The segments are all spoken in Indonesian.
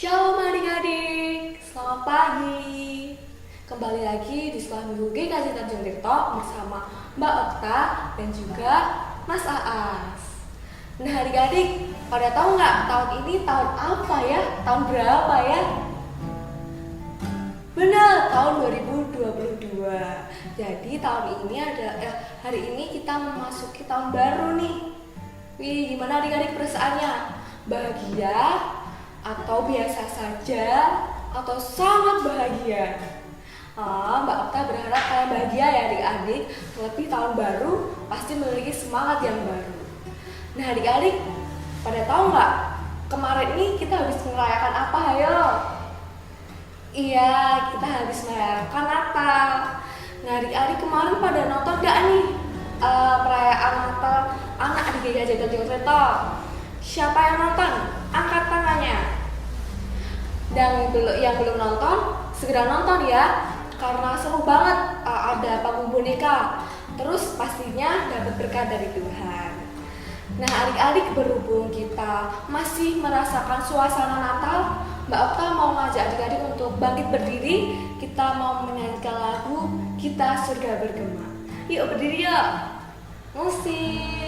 Shalom adik-adik, selamat pagi. Kembali lagi di Sekolah Minggu GKJ Tanjung Tirto bersama Mbak Okta dan juga Mas Aas. Nah adik-adik, pada tahu nggak tahun ini tahun apa ya? Tahun berapa ya? Benar, tahun 2022. Jadi tahun ini hari ini kita memasuki tahun baru nih. Wih, gimana adik-adik perasaannya? Bahagia? Atau biasa saja, atau sangat bahagia? Mbak Okta berharap kalian bahagia ya adik-adik. Terlebih tahun baru pasti memiliki semangat yang baru. Nah adik-adik, pada tahu nggak kemarin ini kita habis merayakan apa? Ayo. Iya, kita habis merayakan Natal. Nah adik-adik kemarin pada nonton gak nih perayaan Natal anak di GKJ Tanjung Tirto? Siapa yang nonton? Angkat tangannya. Dan yang belum nonton, segera nonton ya. Karena seru banget, ada panggung boneka. Terus pastinya dapat berkah dari Tuhan. Nah adik-adik, berhubung kita masih merasakan suasana Natal, Mbak Okta mau ngajak adik-adik untuk bangkit berdiri. Kita mau menyanyikan lagu Kita Surga Bergema. Yuk berdiri yuk. Musik.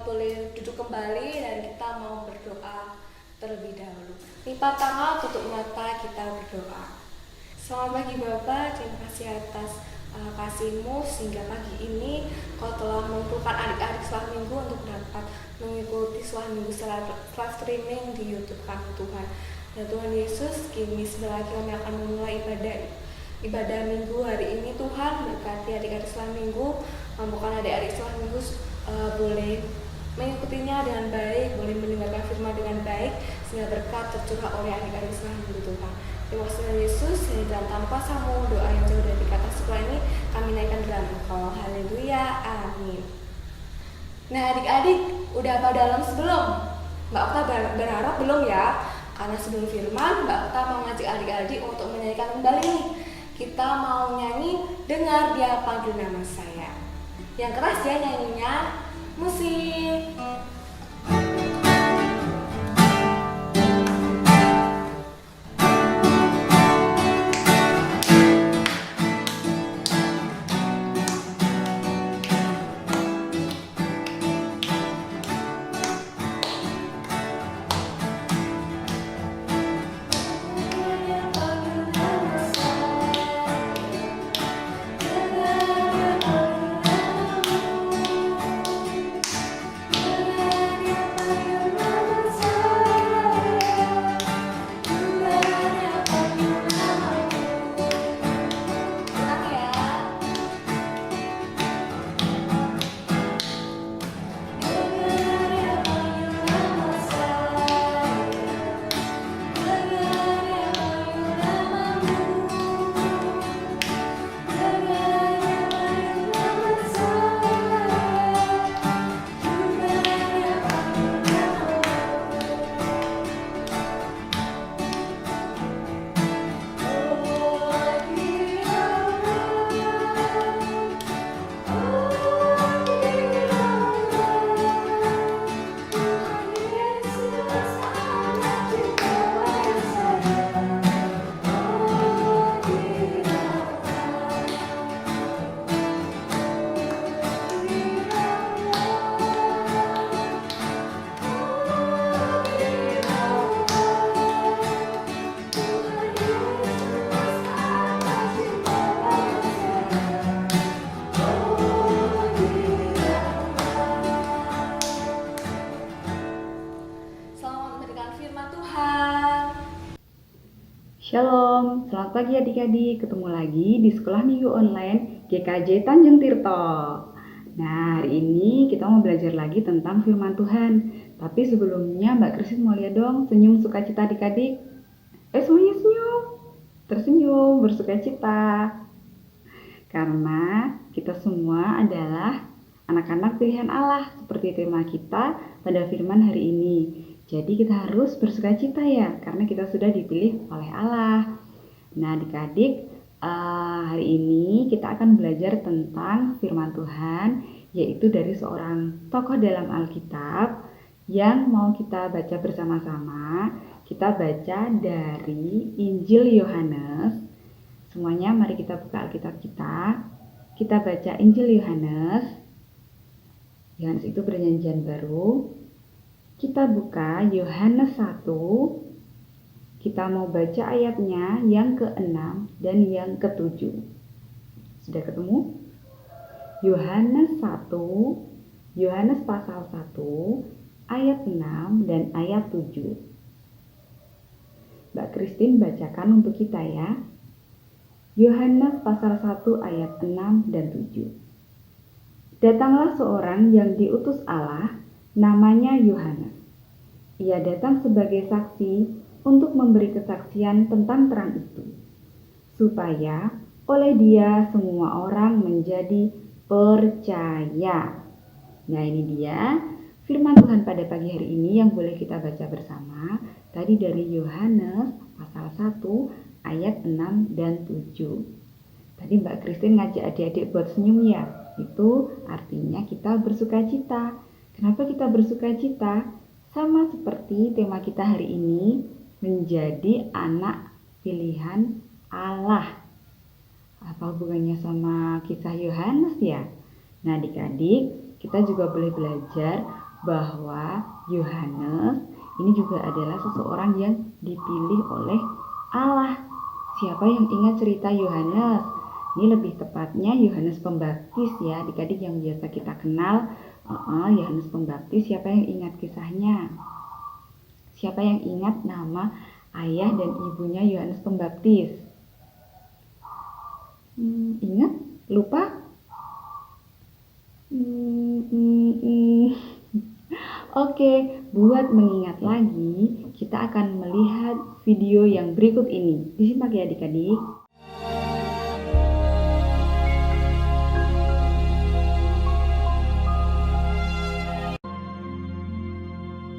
Boleh duduk kembali dan kita mau berdoa terlebih dahulu. Lipat tangan, tutup mata, kita berdoa. Selamat pagi Bapak, terima kasih atas kasih-Mu sehingga pagi ini Kau telah mengumpulkan adik-adik sekolah minggu untuk dapat mengikuti sekolah minggu live streaming di YouTube kami Tuhan. Dan Tuhan Yesus, kini sebentar lagi kami akan memulai ibadah minggu hari ini. Tuhan berkati adik-adik sekolah minggu, mampukan adik-adik sekolah minggu boleh mengikutinya dengan baik, boleh mendengarkan firman dengan baik, sehingga berkat tercurah oleh adik-adik sekolah minggu Tuhan. Terima kasih Yesus, dan tanpa samu doa yang jauh dari kata sekolah ini kami naikkan dalam Engkau. Haleluya, amin. Nah adik-adik, udah pada dalam sebelum? Mbak Okta berharap belum ya? Karena sebelum firman, Mbak Okta mau ngajak adik-adik untuk menyanyikan kembali nih. Kita mau nyanyi Dengar Dia Panggil Nama Saya. Yang keras ya nyanyinya. Musik. Selamat pagi adik-adik, ketemu lagi di Sekolah Minggu Online GKJ Tanjung Tirto. Nah, hari ini kita mau belajar lagi tentang firman Tuhan. Tapi sebelumnya Mbak Krisis mau lihat dong senyum sukacita adik-adik. Semuanya senyum, tersenyum, bersukacita. Karena kita semua adalah anak-anak pilihan Allah, seperti tema kita pada firman hari ini. Jadi kita harus bersukacita ya, karena kita sudah dipilih oleh Allah. Nah adik-adik, hari ini kita akan belajar tentang firman Tuhan, yaitu dari seorang tokoh dalam Alkitab yang mau kita baca bersama-sama. Kita baca dari Injil Yohanes. Semuanya mari kita buka Alkitab kita. Kita baca Injil Yohanes. Yohanes itu perjanjian baru. Kita buka Yohanes 1. Kita mau baca ayatnya yang ke-6 dan yang ke-7. Sudah ketemu? Yohanes 1, Yohanes pasal 1, ayat 6 dan ayat 7. Mbak Christine bacakan untuk kita ya. Yohanes pasal 1 ayat 6 dan 7. Datanglah seorang yang diutus Allah, namanya Yohanes. Ia datang sebagai saksi untuk memberi kesaksian tentang terang itu, supaya oleh dia semua orang menjadi percaya. Nah ini dia firman Tuhan pada pagi hari ini yang boleh kita baca bersama. Tadi dari Yohanes pasal 1 ayat 6 dan 7. Tadi Mbak Christine ngajak adik-adik buat senyum ya. Itu artinya kita bersukacita. Kenapa kita bersukacita? Sama seperti tema kita hari ini, menjadi anak pilihan Allah. Apa hubungannya sama kisah Yohanes ya? Nah adik-adik, kita juga boleh belajar bahwa Yohanes ini juga adalah seseorang yang dipilih oleh Allah. Siapa yang ingat cerita Yohanes? Ini lebih tepatnya Yohanes Pembaptis ya, adik-adik yang biasa kita kenal. Yohanes Pembaptis, siapa yang ingat kisahnya? Siapa yang ingat nama ayah dan ibunya Yohanes Pembaptis? Ingat? Lupa? Oke, buat mengingat lagi, kita akan melihat video yang berikut ini. Disimak ya adik-adik.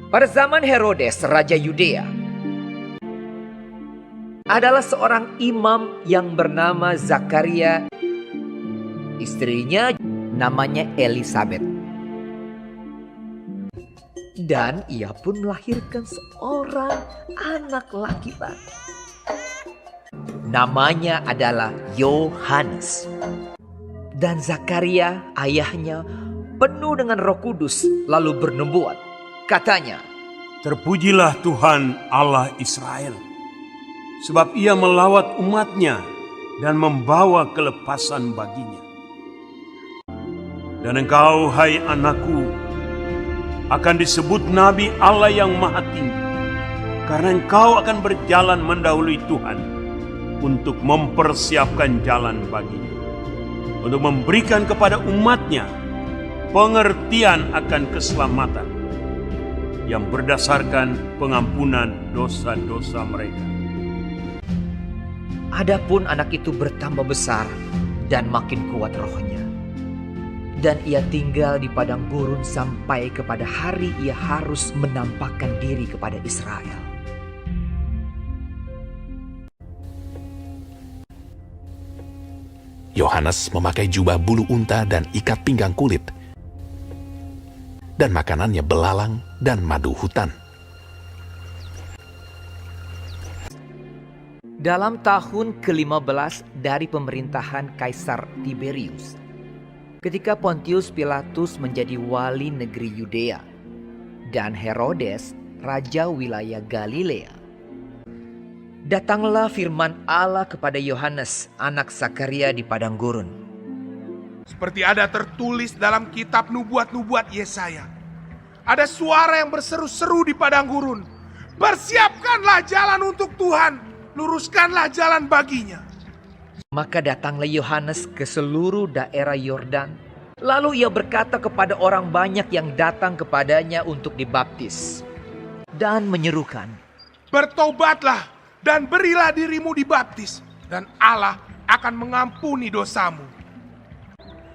Pada zaman Herodes, Raja Yudea, adalah seorang imam yang bernama Zakaria. Istrinya namanya Elisabet. Dan ia pun melahirkan seorang anak laki-laki. Namanya adalah Yohanes. Dan Zakaria, ayahnya, penuh dengan Roh Kudus, lalu bernubuat. Katanya, "Terpujilah Tuhan Allah Israel, sebab ia melawat umatnya dan membawa kelepasan baginya. Dan engkau, hai anakku, akan disebut Nabi Allah yang Maha Tinggi, karena engkau akan berjalan mendahului Tuhan untuk mempersiapkan jalan baginya, untuk memberikan kepada umatnya pengertian akan keselamatan yang berdasarkan pengampunan dosa-dosa mereka." adapun anak itu bertambah besar dan makin kuat rohnya. Dan ia tinggal di padang gurun sampai kepada hari ia harus menampakkan diri kepada Israel. Yohanes memakai jubah bulu unta dan ikat pinggang kulit, dan makanannya belalang dan madu hutan. Dalam tahun ke-15 dari pemerintahan Kaisar Tiberius, ketika Pontius Pilatus menjadi wali negeri Yudea dan Herodes raja wilayah Galilea, datanglah firman Allah kepada Yohanes, anak Zakaria di padang gurun. Seperti ada tertulis dalam kitab nubuat-nubuat Yesaya. Ada suara yang berseru-seru di padang gurun. Persiapkanlah jalan untuk Tuhan luruskanlah jalan baginya. Maka datanglah Yohanes ke seluruh daerah Yordan. Lalu ia berkata kepada orang banyak yang datang kepadanya untuk dibaptis. Dan menyerukan, Bertobatlah dan berilah dirimu dibaptis, dan Allah akan mengampuni dosamu.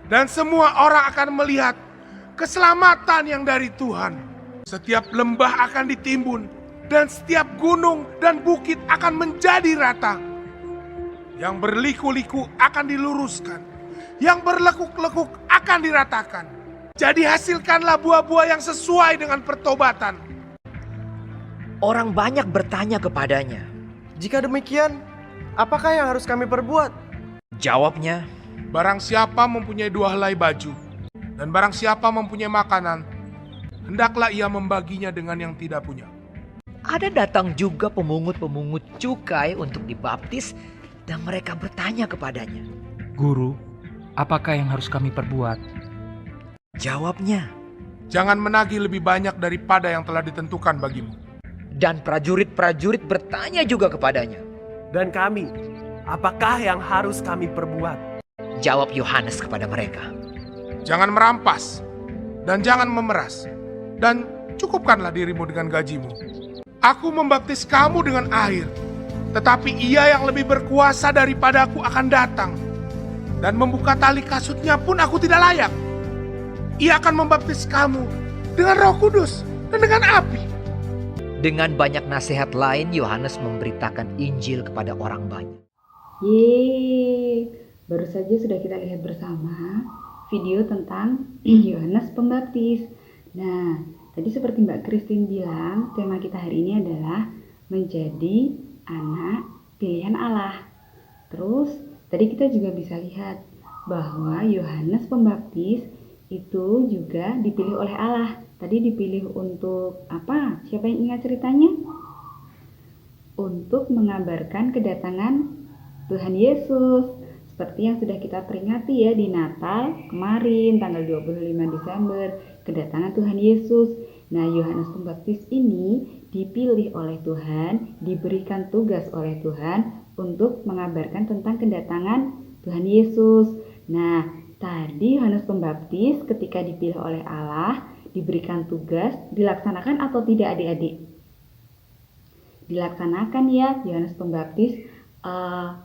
Dan semua orang akan melihat keselamatan yang dari Tuhan. Setiap lembah akan ditimbun, dan setiap gunung dan bukit akan menjadi rata. Yang berliku-liku akan diluruskan, yang berlekuk-lekuk akan diratakan. Jadi hasilkanlah buah-buah yang sesuai dengan pertobatan. orang banyak bertanya kepadanya. Jika demikian, apakah yang harus kami perbuat? Jawabnya, Barang siapa mempunyai 2 helai baju, dan barang siapa mempunyai makanan, hendaklah ia membaginya dengan yang tidak punya. ada datang juga pemungut-pemungut cukai untuk dibaptis dan mereka bertanya kepadanya. Guru, apakah yang harus kami perbuat? Jawabnya, Jangan menagih lebih banyak daripada yang telah ditentukan bagimu. dan prajurit-prajurit bertanya juga kepadanya. Dan kami, apakah yang harus kami perbuat? Jawab Yohanes kepada mereka, Jangan merampas, dan jangan memeras, dan cukupkanlah dirimu dengan gajimu. Aku membaptis kamu dengan air, tetapi ia yang lebih berkuasa daripadaku akan datang, dan membuka tali kasutnya pun aku tidak layak. Ia akan membaptis kamu dengan Roh Kudus dan dengan api. Dengan banyak nasihat lain, Yohanes memberitakan Injil kepada orang banyak. Yeay, baru saja sudah kita lihat bersama video tentang Yohanes Pembaptis. Nah, tadi seperti Mbak Christine bilang, tema kita hari ini adalah menjadi anak pilihan Allah. Terus, tadi kita juga bisa lihat bahwa Yohanes Pembaptis itu juga dipilih oleh Allah. Tadi dipilih untuk apa? Siapa yang ingat ceritanya? Untuk mengabarkan kedatangan Tuhan Yesus. Seperti yang sudah kita peringati ya di Natal kemarin tanggal 25 Desember, kedatangan Tuhan Yesus. Nah, Yohanes Pembaptis ini dipilih oleh Tuhan, diberikan tugas oleh Tuhan untuk mengabarkan tentang kedatangan Tuhan Yesus. Nah, tadi Yohanes Pembaptis ketika dipilih oleh Allah, diberikan tugas, dilaksanakan atau tidak adik-adik? Dilaksanakan ya. Yohanes Pembaptis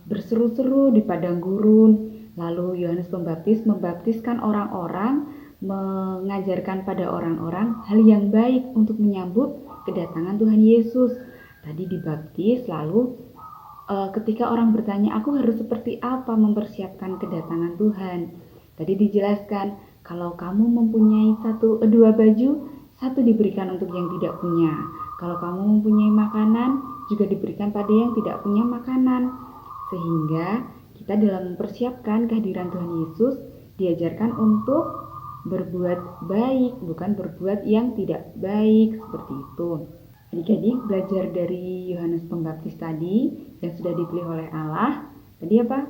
berseru-seru di padang gurun. Lalu Yohanes Pembaptis membaptiskan orang-orang, mengajarkan pada orang-orang hal yang baik untuk menyambut kedatangan Tuhan Yesus. Tadi dibaptis, lalu ketika orang bertanya, aku harus seperti apa mempersiapkan kedatangan Tuhan? Tadi dijelaskan, kalau kamu mempunyai 2 baju, 1 diberikan untuk yang tidak punya. Kalau kamu mempunyai makanan, juga diberikan pada yang tidak punya makanan. Sehingga kita dalam mempersiapkan kehadiran Tuhan Yesus, diajarkan untuk berbuat baik, bukan berbuat yang tidak baik, seperti itu. Adik-adik belajar dari Yohanes Pembaptis tadi, yang sudah dipilih oleh Allah. Tadi apa?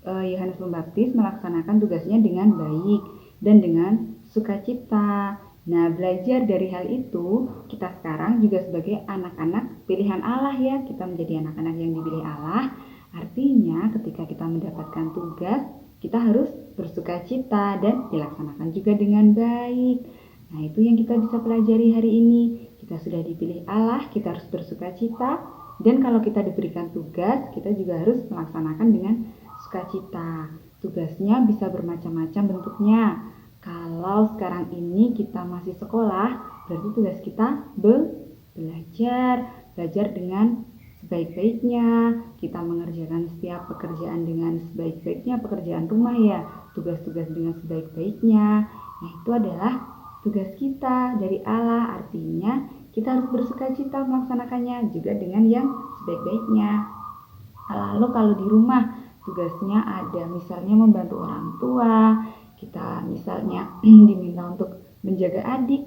Yohanes Pembaptis melaksanakan tugasnya dengan baik dan dengan sukacita. Nah, belajar dari hal itu, kita sekarang juga sebagai anak-anak pilihan Allah ya. Kita menjadi anak-anak yang dipilih Allah. Artinya ketika kita mendapatkan tugas, kita harus bersukacita dan dilaksanakan juga dengan baik. Nah, itu yang kita bisa pelajari hari ini. Kita sudah dipilih Allah, kita harus bersukacita. Dan kalau kita diberikan tugas, kita juga harus melaksanakan dengan sukacita. Tugasnya bisa bermacam-macam bentuknya. Kalau sekarang ini kita masih sekolah, berarti tugas kita belajar dengan sebaik-baiknya. Kita mengerjakan setiap pekerjaan dengan sebaik-baiknya, pekerjaan rumah ya, tugas-tugas dengan sebaik-baiknya. Nah, itu adalah tugas kita dari Allah. Artinya kita harus bersukacita melaksanakannya juga dengan yang sebaik-baiknya. Lalu kalau di rumah, tugasnya ada misalnya membantu orang tua, kita misalnya diminta untuk menjaga adik,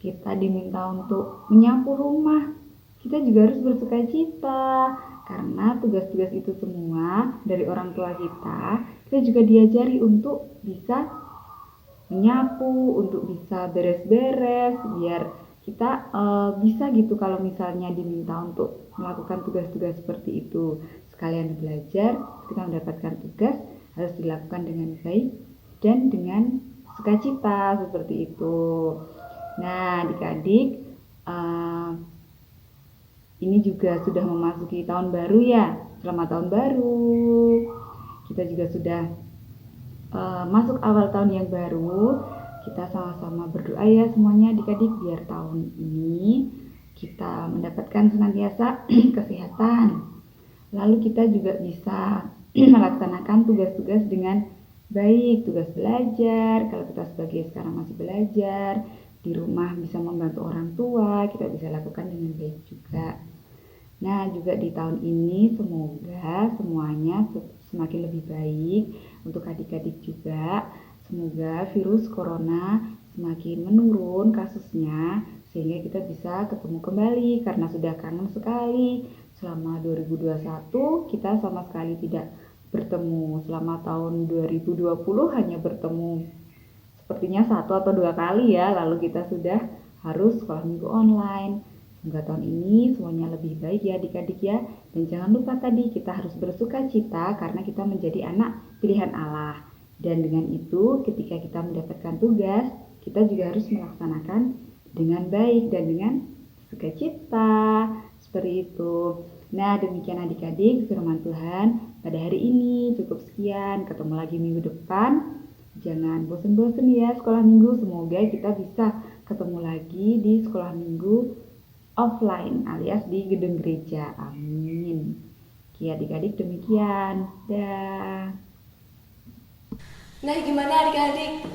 kita diminta untuk menyapu rumah, kita juga harus bersukacita karena tugas-tugas itu semua dari orang tua kita juga diajari untuk bisa menyapu, untuk bisa beres-beres biar kita bisa gitu kalau misalnya diminta untuk melakukan tugas-tugas seperti itu. Sekalian belajar, ketika mendapatkan tugas harus dilakukan dengan baik dan dengan sukacita seperti itu. Nah, adik-adik, ini juga sudah memasuki tahun baru ya. Selamat tahun baru. Kita juga sudah masuk awal tahun yang baru. Kita sama-sama berdoa ya semuanya adik-adik biar tahun ini kita mendapatkan senantiasa kesehatan. Lalu kita juga bisa melaksanakan tugas-tugas dengan baik, tugas belajar. Kalau kita sebagai sekarang masih belajar, di rumah bisa membantu orang tua, kita bisa lakukan dengan baik juga. Nah, juga di tahun ini semoga semuanya semakin lebih baik untuk adik-adik juga. Semoga virus corona semakin menurun kasusnya sehingga kita bisa ketemu kembali karena sudah kangen sekali. Selama 2021 kita sama sekali tidak bertemu. Selama tahun 2020 hanya bertemu sepertinya 1 atau 2 kali ya. Lalu kita sudah harus sekolah minggu online. Semoga tahun ini semuanya lebih baik ya adik-adik ya. Dan jangan lupa tadi kita harus bersuka cita karena kita menjadi anak pilihan Allah. Dan dengan itu ketika kita mendapatkan tugas, kita juga harus melaksanakan dengan baik dan dengan sukacita. Seperti itu. Nah, demikian adik-adik firman Tuhan pada hari ini. Cukup sekian, ketemu lagi minggu depan. Jangan bosan-bosan ya sekolah minggu. Semoga kita bisa ketemu lagi di sekolah minggu offline alias di gedung gereja. Amin. Oke adik-adik demikian. Dah. Nah, gimana adik-adik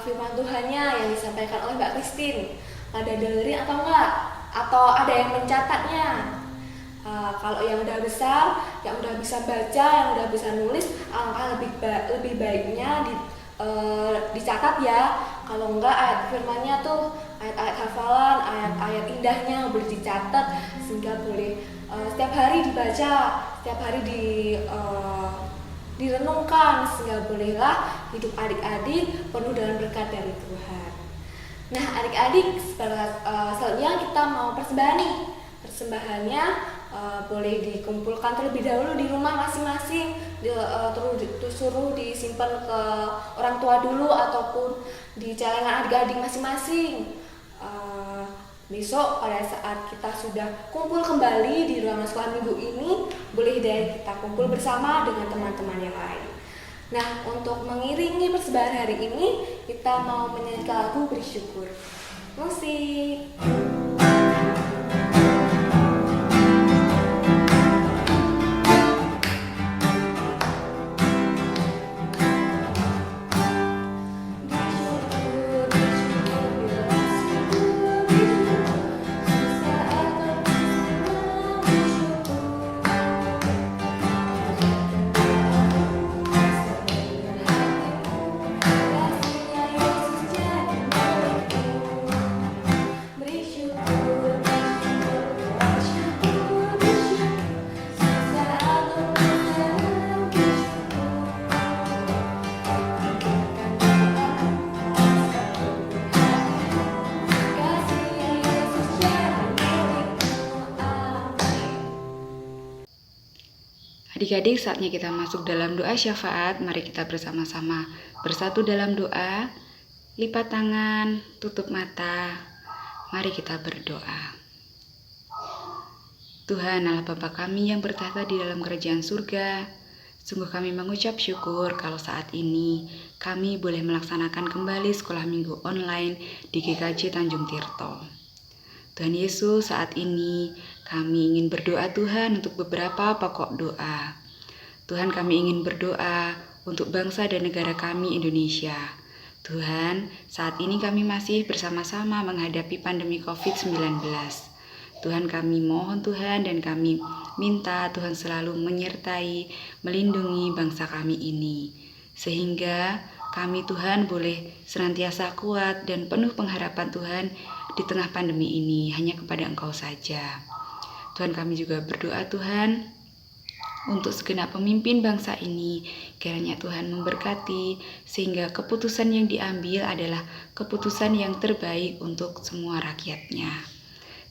firman Tuhannya yang disampaikan oleh Mbak Christine? Ada dengerin atau enggak? Atau ada yang mencatatnya? Kalau yang udah besar, yang udah bisa baca, yang udah bisa nulis, alangkah lebih baiknya dicatat ya. Kalau enggak, ayat firmannya tuh, ayat-ayat hafalan, ayat-ayat indahnya boleh dicatat sehingga boleh setiap hari dibaca, setiap hari direnungkan sehingga bolehlah hidup adik-adik penuh dengan berkat dari Tuhan. Nah, adik-adik, selanjutnya kita mau persembahan nih. Persembahannya boleh dikumpulkan terlebih dahulu di rumah masing-masing, terus suruh disimpan ke orang tua dulu ataupun di celengan adik-adik masing-masing. Besok pada saat kita sudah kumpul kembali di ruangan sekolah minggu ini, boleh deh kita kumpul bersama dengan teman-teman yang lain. Nah, untuk mengiringi persembahan hari ini, kita mau menyanyikan lagu bersyukur. Musik. Adik-adik, saatnya kita masuk dalam doa syafaat. Mari kita bersama-sama bersatu dalam doa. Lipat tangan, tutup mata. Mari kita berdoa. Tuhan Allah Bapa kami yang bertahta di dalam kerajaan surga, sungguh kami mengucap syukur kalau saat ini kami boleh melaksanakan kembali sekolah minggu online di GKJ Tanjung Tirto. Tuhan Yesus, saat ini kami ingin berdoa Tuhan untuk beberapa pokok doa. Tuhan, kami ingin berdoa untuk bangsa dan negara kami Indonesia. Tuhan, saat ini kami masih bersama-sama menghadapi pandemi COVID-19. Tuhan, kami mohon Tuhan dan kami minta Tuhan selalu menyertai, melindungi bangsa kami ini. Sehingga kami Tuhan boleh senantiasa kuat dan penuh pengharapan Tuhan di tengah pandemi ini hanya kepada Engkau saja. Tuhan, kami juga berdoa Tuhan untuk segenap pemimpin bangsa ini. Kiranya Tuhan memberkati sehingga keputusan yang diambil adalah keputusan yang terbaik untuk semua rakyatnya.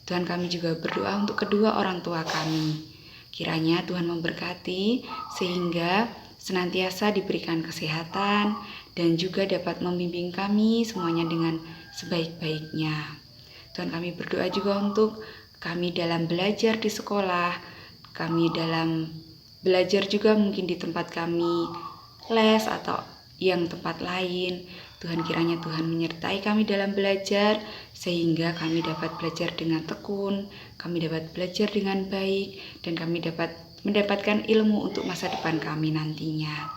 Tuhan, kami juga berdoa untuk kedua orang tua kami. Kiranya Tuhan memberkati sehingga senantiasa diberikan kesehatan dan juga dapat membimbing kami semuanya dengan sebaik-baiknya. Tuhan, kami berdoa juga untuk kami dalam belajar di sekolah, kami dalam belajar juga mungkin di tempat kami les atau yang tempat lain. Tuhan, kiranya Tuhan menyertai kami dalam belajar sehingga kami dapat belajar dengan tekun, kami dapat belajar dengan baik, dan kami dapat mendapatkan ilmu untuk masa depan kami nantinya.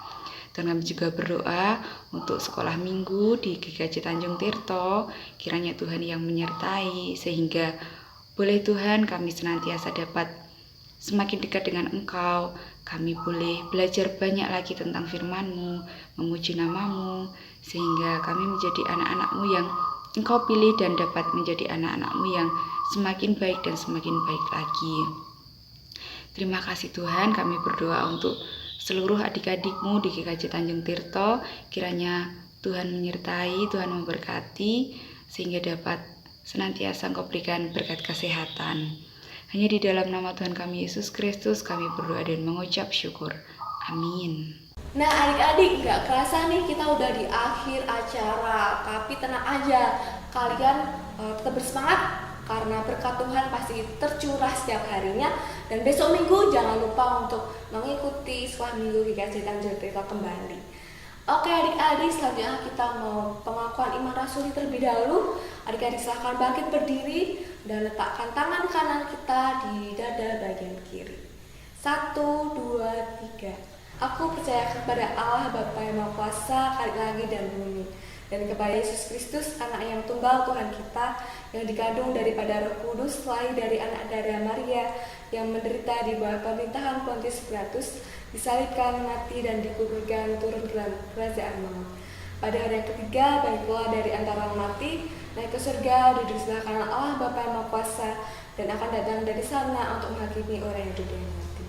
Tuhan, kami juga berdoa untuk sekolah minggu di GKJ Tanjung Tirto. Kiranya Tuhan yang menyertai sehingga boleh Tuhan kami senantiasa dapat semakin dekat dengan Engkau. Kami boleh belajar banyak lagi tentang firman-Mu, memuji nama-Mu, sehingga kami menjadi anak-anak-Mu yang Engkau pilih dan dapat menjadi anak-anak-Mu yang semakin baik dan semakin baik lagi. Terima kasih Tuhan, kami berdoa untuk seluruh adik-adik-Mu di GKJ Tanjung Tirto. Kiranya Tuhan menyertai, Tuhan memberkati, sehingga dapat senantiasa Engkau berikan berkat kesehatan. Hanya di dalam nama Tuhan kami Yesus Kristus kami berdoa dan mengucap syukur. Amin. Nah adik-adik, gak kerasa nih kita udah di akhir acara. Tapi tenang aja, kalian tetap bersemangat karena berkat Tuhan pasti tercurah setiap harinya. Dan besok minggu jangan lupa untuk mengikuti sekolah minggu GKJ Tanjung Tirto kembali. Oke adik-adik, selanjutnya kita mau pengakuan iman rasuli terlebih dahulu. Adik-adik silahkan bangkit berdiri dan letakkan tangan kanan kita di dada bagian kiri. 1, 2, 3. Aku percaya kepada Allah Bapa yang Maha Kuasa, Khalik langit dan bumi, dan kepada Yesus Kristus, anak yang tunggal Tuhan kita, yang dikandung daripada Roh Kudus, lahir dari anak darah Maria, yang menderita di bawah pemerintahan Pontius Pilatus, disalibkan, mati, dan dikuburkan, turun ke dalam kerajaan maut. Pada hari yang ketiga, bangkit pula dari antara orang mati, naik ke surga, duduk sebelah kanan Allah Bapa yang Maha Kuasa, dan akan datang dari sana untuk menghakimi orang yang hidup dan mati.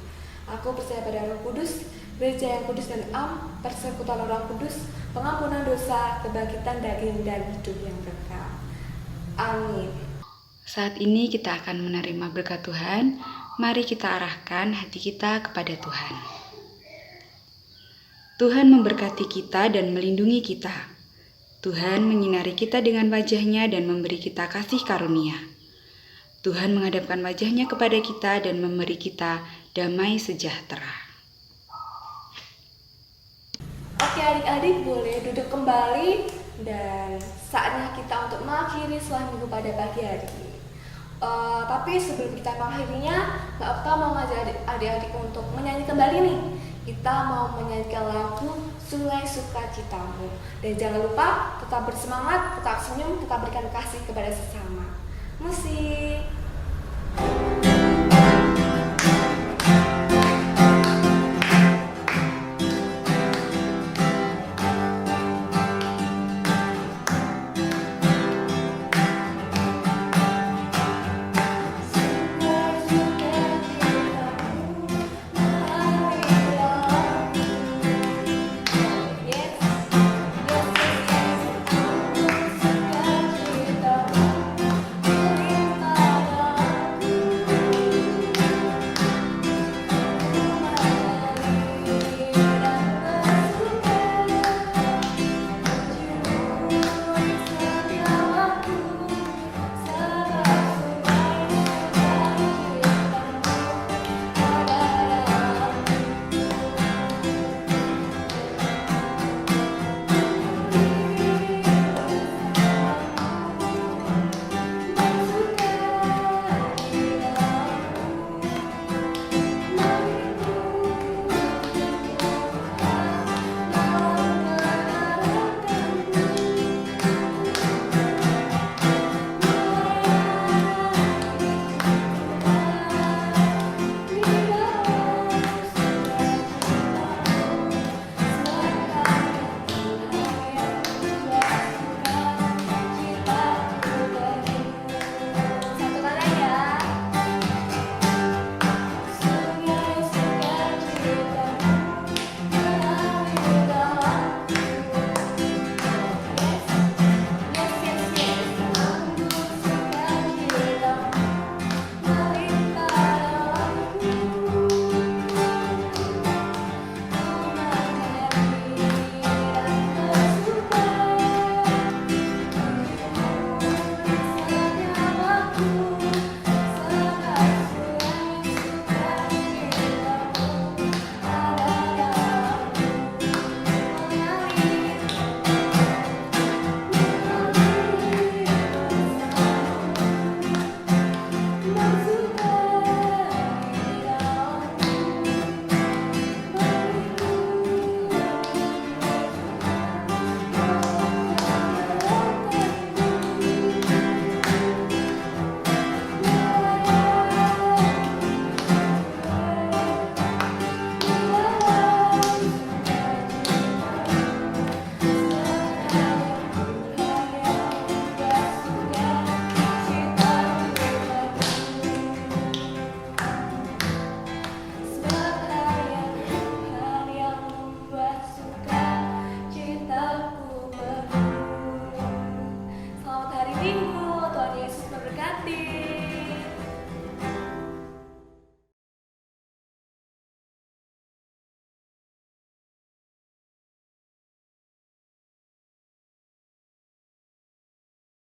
Aku percaya pada Roh Kudus, gereja yang kudus dan am, persekutuan orang kudus, pengampunan dosa, kebangkitan daging, dan hidup yang kekal. Amin. Saat ini kita akan menerima berkat Tuhan. Mari kita arahkan hati kita kepada Tuhan. Tuhan memberkati kita dan melindungi kita. Tuhan menyinari kita dengan wajah-Nya dan memberi kita kasih karunia. Tuhan menghadapkan wajah-Nya kepada kita dan memberi kita damai sejahtera. Oke adik-adik, boleh duduk kembali dan saatnya kita untuk mengakhiri sekolah minggu pada pagi hari ini. Tapi sebelum kita mengakhirinya, Mbak Okta mau ngajak adik-adik untuk menyanyi kembali nih. Kita mau menyanyikan lagu Sungai Sukacitamu. Dan jangan lupa tetap bersemangat, tetap senyum, tetap berikan kasih kepada sesama. Musik.